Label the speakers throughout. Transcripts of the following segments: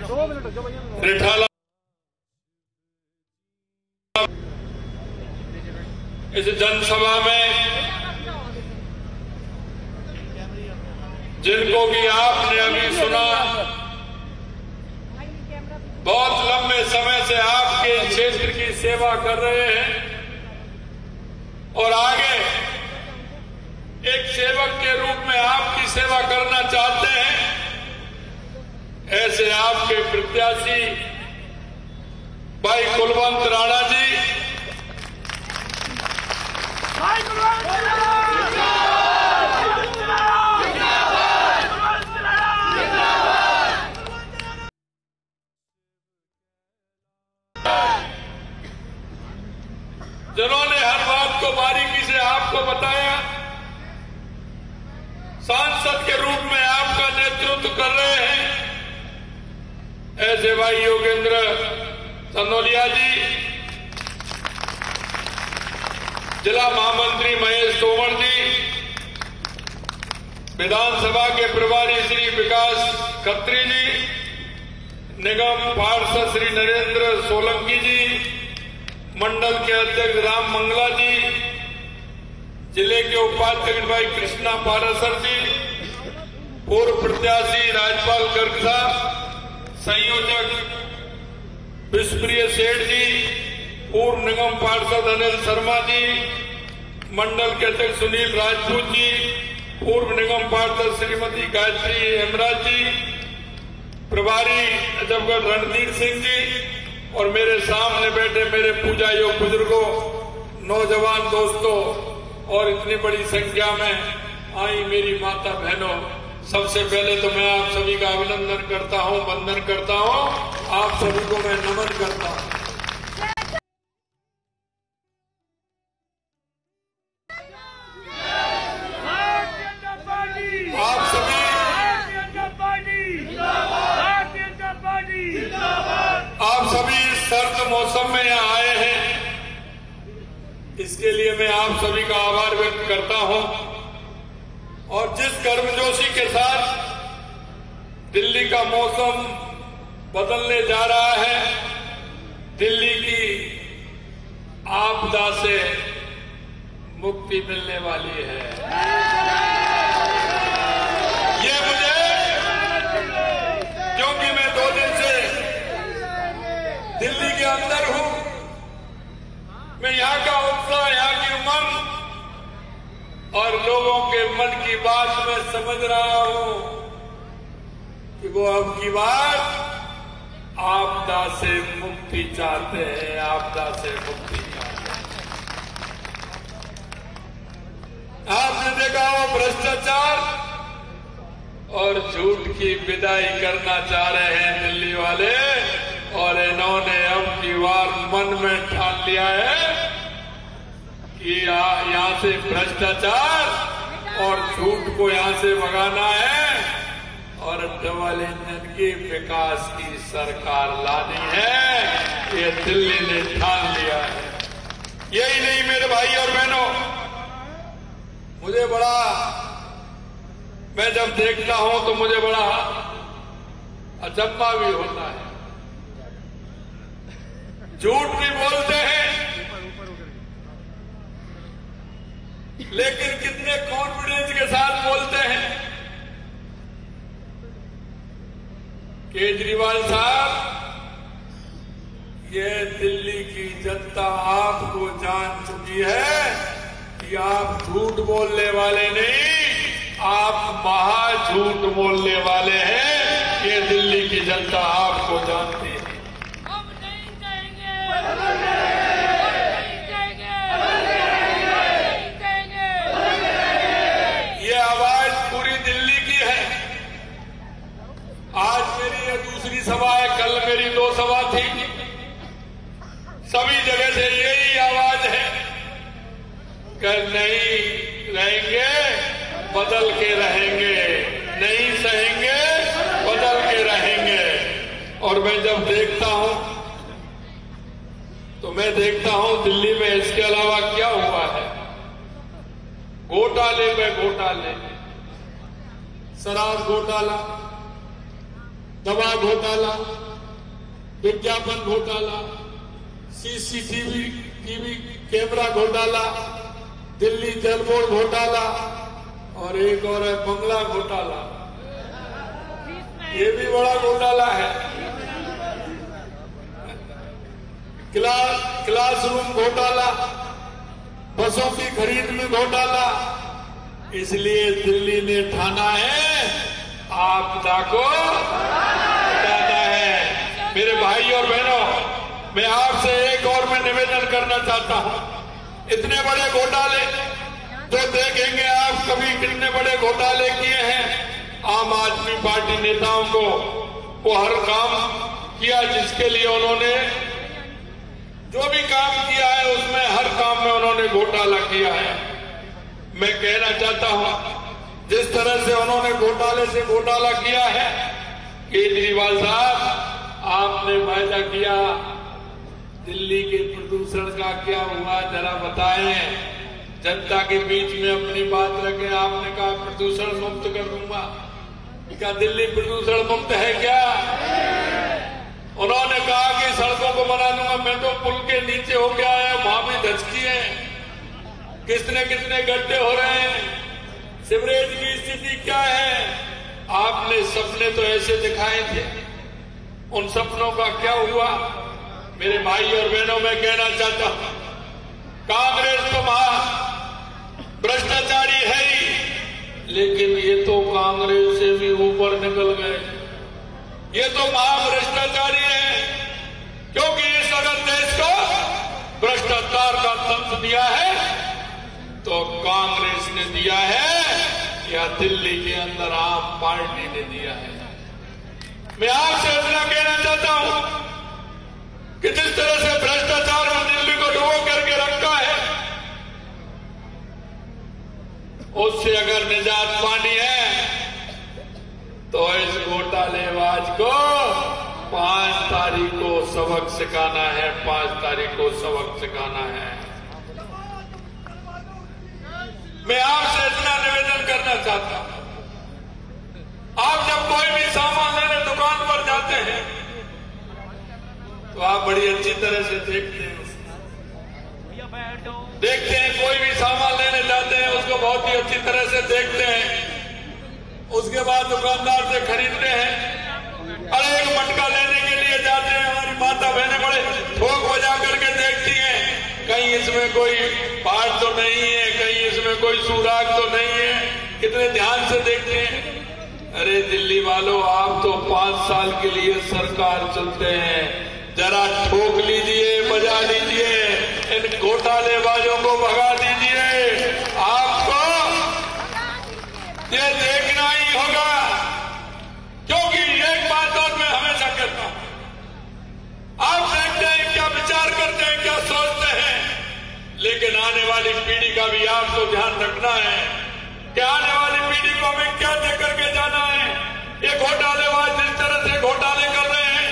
Speaker 1: रिठाला इस जनसभा में जिनको कि आपने अभी सुना, बहुत लंबे समय से आपके क्षेत्र की सेवा कर रहे हैं और आगे एक सेवक के रूप में आपकी सेवा करना चाहते हैं। ऐसे आपके प्रत्याशी भाई कुलवंत राणा जी, जिन्होंने हर बात को बारीकी से आपको बताया, सांसद के रूप में आपका नेतृत्व कर रहे हैं। ऐसे भाई योगेंद्र सनोलिया जी, जिला महामंत्री महेश तोमर जी, विधानसभा के प्रभारी श्री विकास खत्री जी, निगम पार्षद श्री नरेंद्र सोलंकी जी, मंडल के अध्यक्ष राम मंगला जी, जिले के उपाध्यक्ष भाई कृष्णा पारासर जी, पूर्व प्रत्याशी राजपाल गर्ग साहब, संयोजक विश्वप्रिय सेठ जी, पूर्व निगम पार्षद अनिल शर्मा जी, मंडल के अध्यक्ष सुनील राजपूत जी, पूर्व निगम पार्षद श्रीमती गायत्री हेमराज जी, प्रभारी अजबगढ़ रणधीर सिंह जी और मेरे सामने बैठे मेरे पूजा योग बुजुर्गों, नौजवान दोस्तों और इतनी बड़ी संख्या में आई मेरी माता बहनों, सबसे पहले तो मैं आप सभी का अभिनंदन करता हूं, वंदन करता हूं, आप सभी को मैं नमन करता हूं। आप सभी इस सर्द मौसम में यहाँ आए हैं, इसके लिए मैं आप सभी का आभार व्यक्त करता हूं। और जिस गर्मजोशी के साथ दिल्ली का मौसम बदलने जा रहा है, दिल्ली की आपदा से मुक्ति मिलने वाली है, ये मुझे, क्योंकि मैं 2 दिन से दिल्ली के अंदर हूं, मैं यहाँ का उत्साह, यहाँ की उमंग और लोगों के मन की बात मैं समझ रहा हूं कि वो अब की बात आपदा से मुक्ति चाहते हैं, आपदा से मुक्ति चाहते हैं। आपने देखा वो भ्रष्टाचार और झूठ की विदाई करना चाह रहे हैं दिल्ली वाले, और इन्होंने अब की बार मन में ठान लिया है कि यहाँ से भ्रष्टाचार और झूठ को यहाँ से भगाना है और डबल इंजन की विकास की सरकार लानी है, ये दिल्ली ने ठान लिया है। यही नहीं मेरे भाई और बहनों, मुझे बड़ा, मैं जब देखता हूं तो मुझे बड़ा अचंभा भी होता है। झूठ भी बोलते हैं, लेकिन कितने कॉन्फिडेंस के साथ बोलते हैं। केजरीवाल साहब, ये दिल्ली की जनता आपको जान चुकी है कि आप झूठ बोलने वाले नहीं, आप महा झूठ बोलने वाले हैं। ये दिल्ली की जनता आपको जानती है। ये आवाज पूरी दिल्ली की है। आज मेरी ये दूसरी सभा है, कल मेरी 2 सभा थी, सभी जगह से यही आवाज है कि नहीं रहेंगे, बदल के रहेंगे, नहीं सहेंगे, बदल के रहेंगे। और मैं जब देखता हूं तो मैं देखता हूं दिल्ली में इसके अलावा क्या हुआ है। घोटाले में घोटाले, शराब घोटाला, दवा घोटाला, विज्ञापन घोटाला, सीसीटीवी कैमरा घोटाला, दिल्ली जल बोर्ड घोटाला और एक और है बंगला घोटाला। ये भी बड़ा घोटाला है। क्लासरूम घोटाला, बसों की खरीद में घोटाला। इसलिए दिल्ली ने ठाना है आपदा को हटाना है। मेरे भाई और बहनों, मैं आपसे एक और मैं निवेदन करना चाहता हूं। इतने बड़े घोटाले जो देखेंगे आप, कभी कितने बड़े घोटाले किए हैं आम आदमी पार्टी नेताओं को। वो हर काम किया जिसके लिए उन्होंने जो भी काम किया है, उसमें हर काम में उन्होंने घोटाला किया है। मैं कहना चाहता हूं, जिस तरह से उन्होंने घोटाले से घोटाला किया है, केजरीवाल साहब आपने वायदा किया दिल्ली के प्रदूषण का क्या हुआ जरा बताएं। जनता के बीच में अपनी बात रखें। आपने कहा प्रदूषण मुक्त कर दूंगा, क्या दिल्ली प्रदूषण मुक्त है क्या? उन्होंने कहा कि सड़कों को बना दूंगा। मैं तो पुल के नीचे हो गया है, वहां भी धचकी है, कितने गड्ढे हो रहे हैं, सीवरेज की स्थिति क्या है। आपने सपने तो ऐसे दिखाए थे, उन सपनों का क्या हुआ? मेरे भाई और बहनों, मैं कहना चाहता हूं, कांग्रेस तो भ्रष्टाचारी है ही, लेकिन ये तो कांग्रेस से भी ऊपर निकल गए। ये तो महाभ्रष्टाचारी है, क्योंकि इस अगर देश को भ्रष्टाचार का तंत्र दिया है तो कांग्रेस ने दिया है या दिल्ली के अंदर आम पार्टी ने दिया है। मैं आपसे इतना कहना चाहता हूं कि जिस तरह से भ्रष्टाचार में दिल्ली को डुबो करके रखा है, उससे अगर निजात पानी है तो इस घोटालेबाज को 5 तारीख को सबक सिखाना है। 5 तारीख को सबक सिखाना है। मैं आपसे इतना निवेदन करना चाहता हूं, आप जब कोई भी सामान लेने दुकान पर जाते हैं तो आप बड़ी अच्छी तरह से देखते हैं। कोई भी सामान लेने जाते हैं उसको बहुत ही अच्छी तरह से देखते हैं। उसके बाद दुकानदार से खरीदते हैं। अरे एक मटका लेने के लिए जाते हैं, हमारी माता बहनें बड़े ठोक बजा करके देखती हैं, कहीं इसमें कोई पार्ट तो नहीं है, कहीं इसमें कोई सुराग तो नहीं है। कितने ध्यान से देखते हैं। अरे दिल्ली वालों, आप तो 5 साल के लिए सरकार चलते हैं, जरा ठोक लीजिए, बजा लीजिए, इन घोटालेबाजों को भगा दीजिए। आपको ये देखना ही होगा, क्योंकि एक बात और मैं हमेशा कहता हूं, आप देखते हैं क्या विचार करते हैं, क्या सोचते हैं, लेकिन आने वाली पीढ़ी का भी आपको ध्यान रखना है कि आने वाली पीढ़ी को हमें क्या दे करके जाना है। ये घोटालेबाज जिस तरह से घोटाले कर रहे हैं,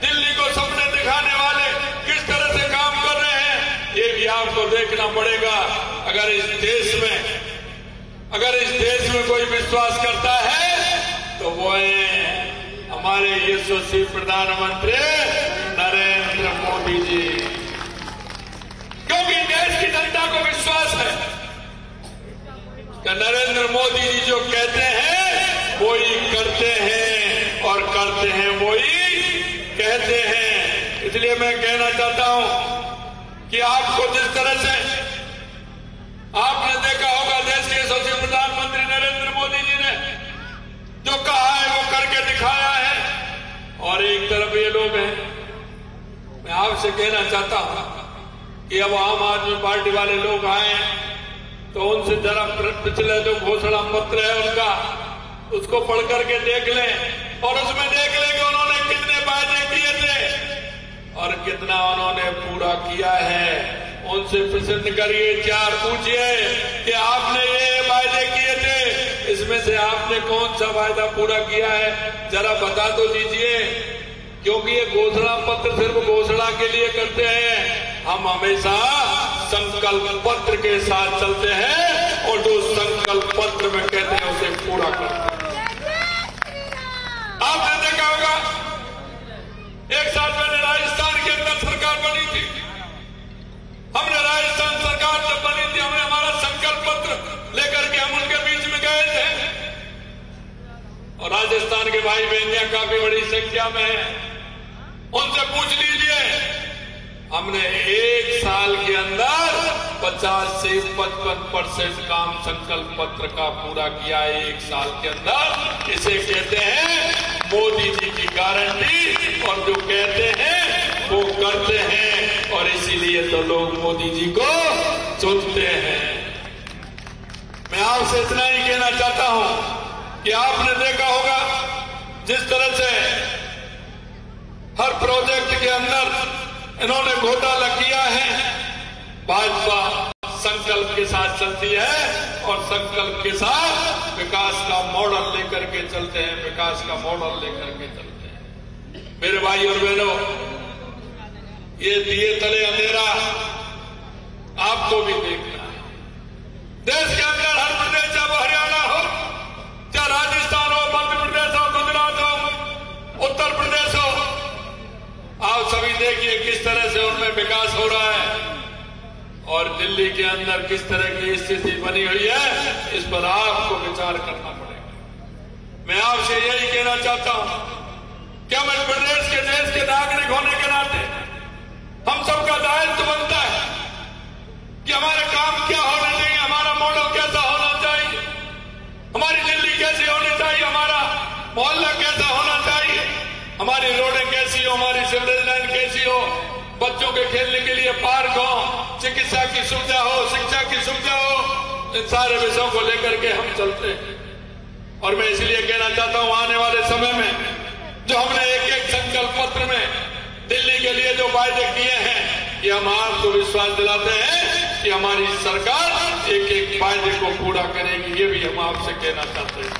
Speaker 1: दिल्ली को सपने दिखाने वाले किस तरह से काम कर रहे हैं, ये भी आपको देखना पड़ेगा। अगर इस देश में कोई विश्वास करता है तो वो है हमारे यशस्वी प्रधानमंत्री नरेंद्र मोदी जी, क्योंकि देश की जनता को विश्वास है कि नरेंद्र मोदी जी जो कहते हैं वो ही करते हैं और करते हैं वो ही कहते हैं। इसलिए मैं कहना चाहता हूं कि आपको जिस तरह से आपने देखा होगा, देश के यशस्वी प्रधानमंत्री नरेंद्र मोदी जी ने जो कहा है वो करके दिखाया है, और एक तरफ ये लोग हैं। मैं आपसे कहना चाहता हूं कि अब आम आदमी पार्टी वाले लोग आए तो उनसे जरा पिछले जो घोषणा पत्र है उनका, उसको पढ़ करके देख लें और उसमें देख लें कि उन्होंने कितने वायदे किए थे और कितना उन्होंने पूरा किया है। उनसे प्रश्न करिए, 4 पूछिए कि आपने ये वायदे किए थे, इसमें से आपने कौन सा वायदा पूरा किया है, जरा बता तो दीजिए। क्योंकि ये घोषणा पत्र सिर्फ घोषणा के लिए करते हैं, हम हमेशा संकल्प पत्र के साथ चलते हैं और जो संकल्प पत्र में कहते हैं उसे पूरा करते हैं। आपने देखा होगा पत्र लेकर के हम उनके बीच में गए थे। और राजस्थान के भाई बहनियां काफी बड़ी संख्या में हैं, उनसे पूछ लीजिए, हमने एक साल के अंदर 50 से 55% काम संकल्प पत्र का पूरा किया है। एक साल के अंदर। इसे कहते हैं मोदी जी की गारंटी, और जो कहते हैं वो करते हैं, और इसीलिए तो लोग मोदी जी को चुनते हैं। मैं आपसे इतना ही कहना चाहता हूं कि आपने देखा होगा जिस तरह से हर प्रोजेक्ट के अंदर इन्होंने घोटाला किया है। भाजपा संकल्प के साथ चलती है और संकल्प के साथ विकास का मॉडल लेकर के चलते हैं, विकास का मॉडल लेकर के चलते हैं। मेरे भाई और बहनों, ये दिए तले अंधेरा आपको भी देखना है। देश के अंदर हर प्रदेश, चाहे वो हरियाणा हो, चाहे राजस्थान हो, मध्य प्रदेश हो, गुजरात हो, उत्तर प्रदेश हो, आप सभी देखिए किस तरह से उनमें विकास हो रहा है। और दिल्ली के अंदर किस तरह की स्थिति बनी हुई है, इस पर आपको विचार करना पड़ेगा। मैं आपसे यही कहना चाहता हूं कि हम इस प्रदेश के, देश के नागरिक होने के नाते हम सबका दायित्व बनता है कि हमारे काम क्या होने चाहिए, हमारा मॉडल कैसा होना चाहिए, हमारी दिल्ली कैसी होनी चाहिए, हमारा मोहल्ला कैसा होना चाहिए, हमारी रोडें कैसी हो, हमारी सिविल लाइन कैसी हो, बच्चों के खेलने के लिए पार्क हो, चिकित्सा की सुविधा हो, शिक्षा की सुविधा हो, इन सारे विषयों को लेकर के हम चलते हैं। और मैं इसलिए कहना चाहता हूं, आने वाले समय में जो हमने एक एक संकल्प पत्र में दिल्ली के लिए जो वायदे किए हैं, कि हम आपको विश्वास दिलाते हैं कि हमारी सरकार एक एक वायदे को पूरा करेगी। ये भी हम आपसे कहना चाहते हैं।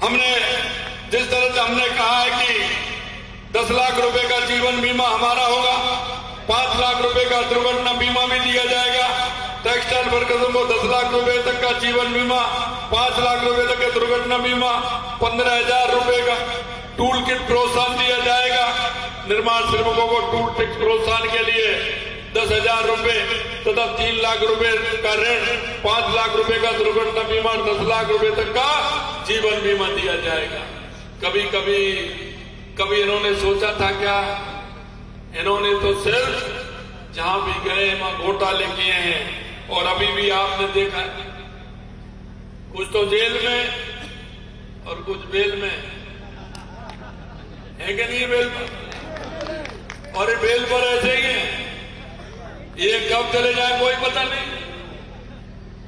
Speaker 1: हमने जिस तरह से हमने कहा है कि 10 लाख रुपए का जीवन बीमा हमारा होगा, 5 लाख रुपए का दुर्घटना बीमा भी दिया जाएगा, टेक्सटाइल वर्कर्सों को 10 लाख रुपए तक का जीवन बीमा, 5 लाख रुपए तक का दुर्घटना बीमा, 15,000 रुपए का टूल किट प्रोत्साहन दिया जाएगा, निर्माण श्रमिकों को टूल किट प्रोत्साहन के लिए 10,000 रुपए तथा 3 लाख रुपए का ऋण, 5 लाख रुपए का दुर्घटना बीमा, 10 लाख रुपए तक का जीवन बीमा दिया जाएगा। कभी इन्होंने सोचा था क्या? इन्होंने तो सिर्फ जहां भी गए वहां घोटाले किए हैं। और अभी भी आपने देखा कुछ तो जेल में और कुछ बेल में है कि नहीं? बेल पर, और ये बेल पर ऐसे ही है, ये कब चले जाए कोई पता नहीं,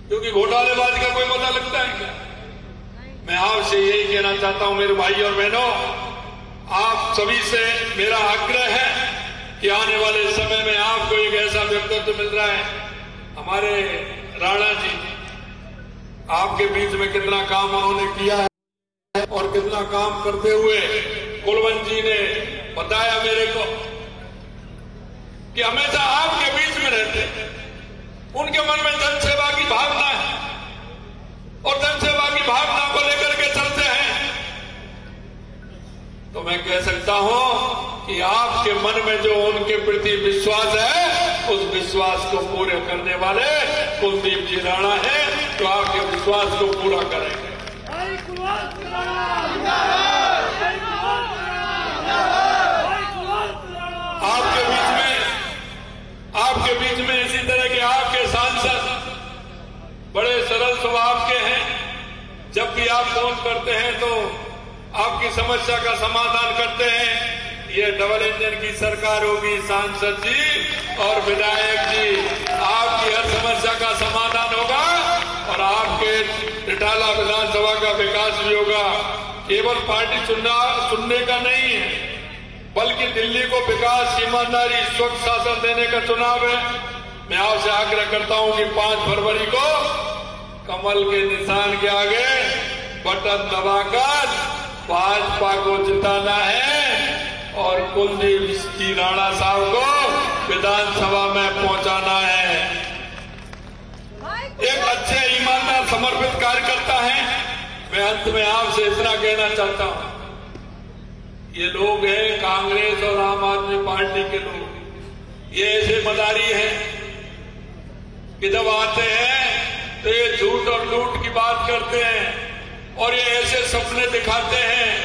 Speaker 1: क्योंकि घोटालेबाज का कोई पता लगता है क्या? मैं आपसे यही कहना चाहता हूं मेरे भाई और बहनों, आप सभी से मेरा आग्रह है कि आने वाले समय में आपको एक ऐसा व्यक्तित्व मिल रहा है। हमारे राणा जी, आपके बीच में कितना काम उन्होंने किया है और कितना काम करते हुए कुलवंत जी ने बताया मेरे को कि हमेशा आपके बीच में रहते, उनके मन में जन सेवा की भावना है और जन सेवा की भावना को लेकर के चलते हैं। तो मैं कह सकता हूं कि आपके मन में जो उनके प्रति विश्वास है, उस विश्वास को पूरे करने वाले कुलदीप जी राणा हैं, जो आपके विश्वास को पूरा करेंगे। आपके बीच में इसी तरह के आपके सांसद बड़े सरल स्वभाव के हैं। जब भी आप फोन करते हैं तो आपकी समस्या का समाधान करते हैं। ये डबल इंजन की सरकार होगी, सांसद जी और विधायक जी, आपकी हर समस्या का समाधान होगा और आपके इटाला विधानसभा का विकास भी होगा। केवल पार्टी चुनने का नहीं है, बल्कि दिल्ली को विकास, ईमानदारी, स्वच्छ शासन देने का चुनाव है। मैं आपसे आग्रह करता हूं कि 5 फरवरी को कमल के निशान के आगे बटन दबाकर भाजपा को जिताना है और कुलदीप जी राणा साहब को विधानसभा में पहुंचाना है। एक अच्छे, ईमानदार, समर्पित कार्यकर्ता है। मैं अंत में आपसे इतना कहना चाहता हूं, ये लोग हैं कांग्रेस और आम आदमी पार्टी के लोग, ये ऐसे मदारी हैं कि जब आते हैं तो ये झूठ और लूट की बात करते हैं और ये ऐसे सपने दिखाते हैं।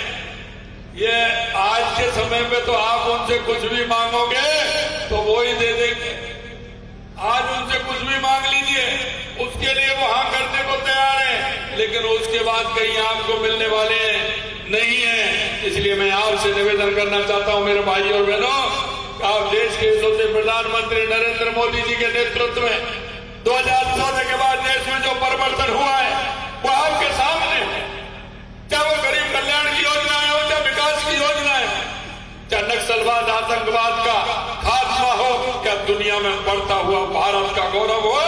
Speaker 1: ये आज के समय पे तो आप उनसे कुछ भी मांगोगे तो वो ही दे देंगे। आज उनसे कुछ भी मांग लीजिए, उसके लिए वो हाँ करने को तैयार है, लेकिन उसके बाद कहीं आपको मिलने वाले नहीं है। इसलिए मैं आपसे निवेदन करना चाहता हूं मेरे भाई और बहनों, आप देश के यशस्वी प्रधानमंत्री नरेंद्र मोदी जी के नेतृत्व में 2014 के बाद देश में जो परिवर्तन हुआ है वो आपके सामने है। चाहे वो गरीब कल्याण की योजनाएं हो, चाहे विकास की योजनाएं, चाहे नक्सलवाद आतंकवाद का खात्मा हो, क्या दुनिया में बढ़ता हुआ भारत का गौरव हो,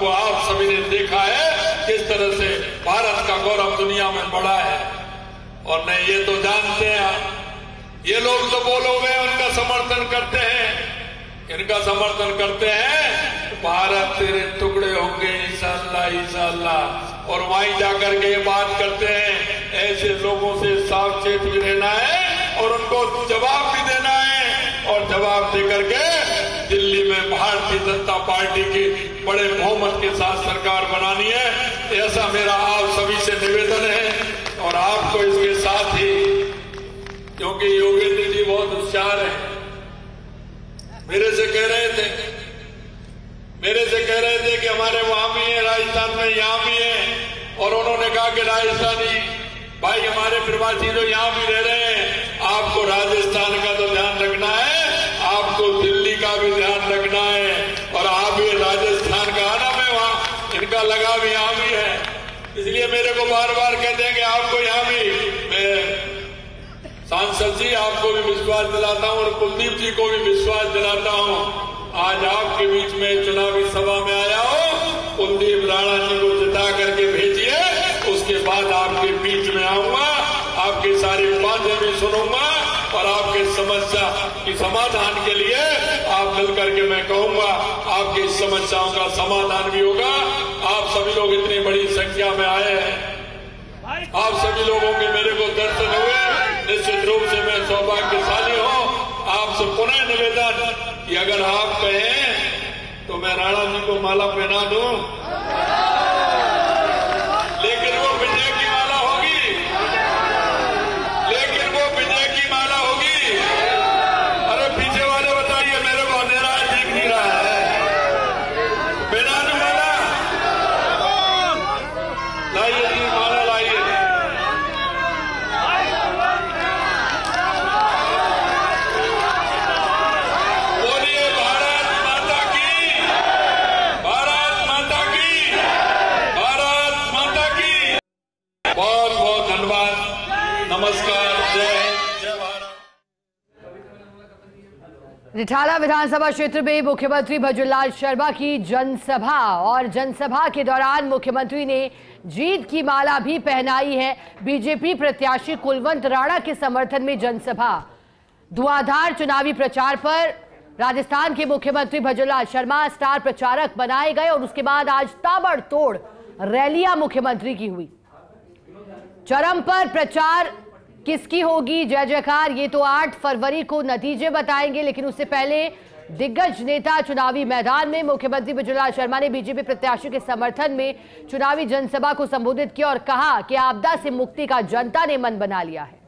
Speaker 1: वो आप सभी ने देखा है किस तरह से भारत का गौरव दुनिया में बढ़ा है। और नहीं, ये तो जानते हैं ये लोग तो वो लोग हैं उनका समर्थन करते हैं, इनका समर्थन करते हैं भारत तेरे टुकड़े होंगे इंशाअल्लाह इंशाअल्लाह, और वहीं जाकर के ये बात करते हैं। ऐसे लोगों से सावचेत भी रहना है और उनको जवाब भी देना है, और जवाब देकर के दिल्ली में भारतीय जनता पार्टी की बड़े बहुमत के साथ सरकार बनानी है। ऐसा मेरा आप सभी से निवेदन है। और आपको इसके साथ ही, क्योंकि योगेंद्र जी बहुत होशियार है, मेरे से कह रहे थे कि हमारे वहां भी है, राजस्थान में यहाँ भी है, और उन्होंने कहा कि राजस्थानी भाई हमारे प्रवासी जो यहाँ भी रह रहे हैं, आपको राजस्थान का तो ध्यान रखना है, आपको दिल्ली का भी ध्यान रखना है, और आप ये राजस्थान का आना में वहां इनका लगाव यहाँ भी है। इसलिए मेरे को बार बार कहते हैं कि आपको यहाँ भी, मैं सांसद जी आपको भी विश्वास दिलाता हूँ और कुलदीप जी को भी विश्वास दिलाता हूँ। आज आपके बीच में चुनावी सभा में आया हो, कुलदीप राणा जी को जिता करके भेजिए, उसके बाद आपके बीच में आऊंगा, आपकी सारी बातें भी सुनूंगा और आपके समस्या की समाधान के लिए आप मिलकर के मैं कहूंगा आपकी समस्याओं का समाधान भी होगा। आप सभी लोग इतनी बड़ी संख्या में आए हैं, आप सभी लोगों के मेरे को दर्शन हुए, निश्चित रूप से मैं सौभाग्यशाली हूं। आपसे पुनः निवेदन कि अगर आप कहें तो मैं राणा जी को माला पहना दूं, लेकिन वो विजय की माला होगी, लेकिन वो विजय की माला होगी। अरे पीछे वाले बताइए, मेरे को अंधेरा दिख नहीं रहा है, पहना दूं माला? लाइए जी माला लाइए। बहुत बहुत धन्यवाद, नमस्कार, जय भारत।
Speaker 2: रिठाला विधानसभा क्षेत्र में मुख्यमंत्री भजनलाल शर्मा की जनसभा, और जनसभा के दौरान मुख्यमंत्री ने जीत की माला भी पहनाई है। बीजेपी प्रत्याशी कुलवंत राणा के समर्थन में जनसभा। धुआंधार चुनावी प्रचार पर राजस्थान के मुख्यमंत्री भजनलाल शर्मा स्टार प्रचारक बनाए गए, और उसके बाद आज ताबड़तोड़ रैलियां मुख्यमंत्री की हुई। चरम पर प्रचार किसकी होगी, जय जयकार, ये तो 8 फरवरी को नतीजे बताएंगे। लेकिन उससे पहले दिग्गज नेता चुनावी मैदान में। मुख्यमंत्री भजनलाल शर्मा ने बीजेपी प्रत्याशी के समर्थन में चुनावी जनसभा को संबोधित किया और कहा कि आपदा से मुक्ति का जनता ने मन बना लिया है।